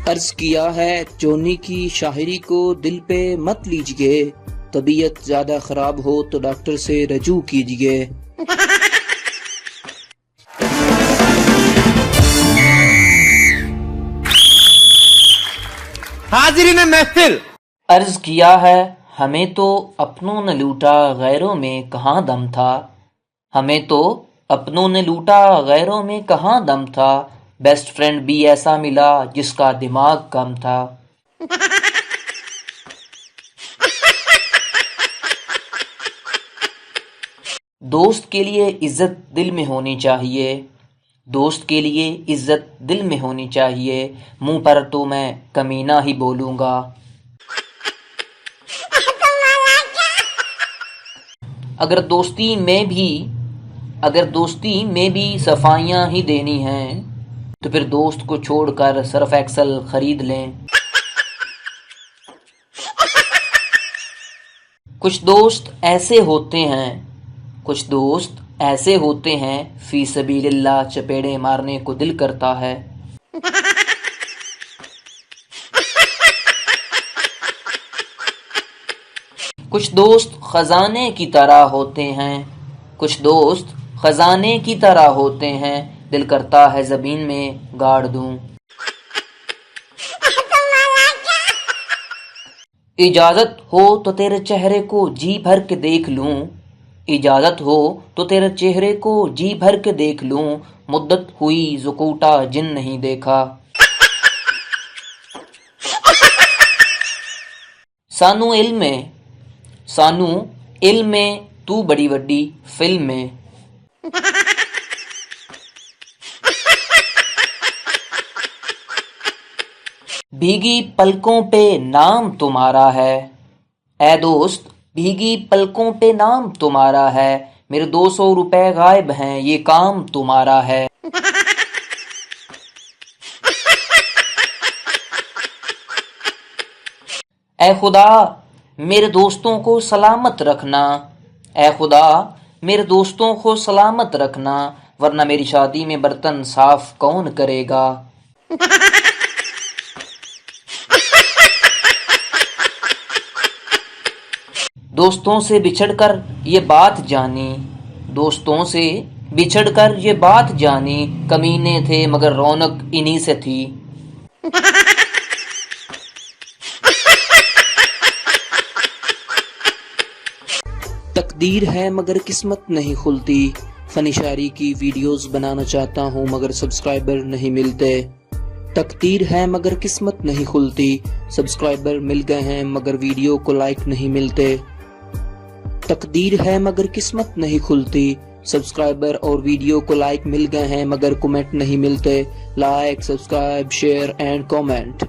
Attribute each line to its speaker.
Speaker 1: عرض کیا ہے جونی کی شاعری کو دل پہ مت لیجئے، طبیعت زیادہ خراب ہو تو ڈاکٹر سے رجوع کیجئے۔
Speaker 2: حاضرین محفل،
Speaker 1: عرض کیا ہے ہمیں تو اپنوں نے لوٹا غیروں میں کہاں دم تھا، ہمیں تو اپنوں نے لوٹا غیروں میں کہاں دم تھا، بیسٹ فرینڈ بھی ایسا ملا جس کا دماغ کم تھا۔ دوست کے لیے عزت دل میں ہونی چاہیے، دوست کے لیے عزت دل میں ہونی چاہیے، منہ پر تو میں کمینہ ہی بولوں گا۔ اگر دوستی میں بھی صفائیاں ہی دینی ہیں تو پھر دوست کو چھوڑ کر سرف ایکسل خرید لیں۔ کچھ دوست ایسے ہوتے ہیں فی سبیل اللہ چپیڑے مارنے کو دل کرتا ہے۔ کچھ دوست خزانے کی طرح ہوتے ہیں، دل کرتا ہے زمین میں گاڑ دوں۔ اجازت ہو تو تیرے چہرے کو جی بھر کے دیکھ لوں، اجازت ہو تو تیرے چہرے کو جی بھر کے دیکھ لوں، مدت ہوئی زکوٹا جن نہیں دیکھا۔ سانو علم میں تو بڑی وڈی فلم میں۔ بھیگی پلکوں پہ نام تمہارا ہے، اے دوست بھیگی پلکوں پہ نام تمہارا ہے، میرے 200 روپے غائب ہیں یہ کام تمہارا ہے۔ اے خدا میرے دوستوں کو سلامت رکھنا، اے خدا میرے دوستوں کو سلامت رکھنا، ورنہ میری شادی میں برتن صاف کون کرے گا۔ دوستوں سے بچھڑ کر یہ بات جانی، کمینے تھے مگر رونق انہی سے تھی۔ تقدیر ہے مگر قسمت نہیں کھلتی، فنی شاعری کی ویڈیوز بنانا چاہتا ہوں مگر سبسکرائبر نہیں ملتے۔ تقدیر ہے مگر قسمت نہیں کھلتی، سبسکرائبر مل گئے ہیں مگر ویڈیو کو لائک نہیں ملتے۔ تقدیر ہے مگر قسمت نہیں کھلتی، سبسکرائبر اور ویڈیو کو لائک مل گئے ہیں مگر کمنٹ نہیں ملتے۔ Like, subscribe, share and comment.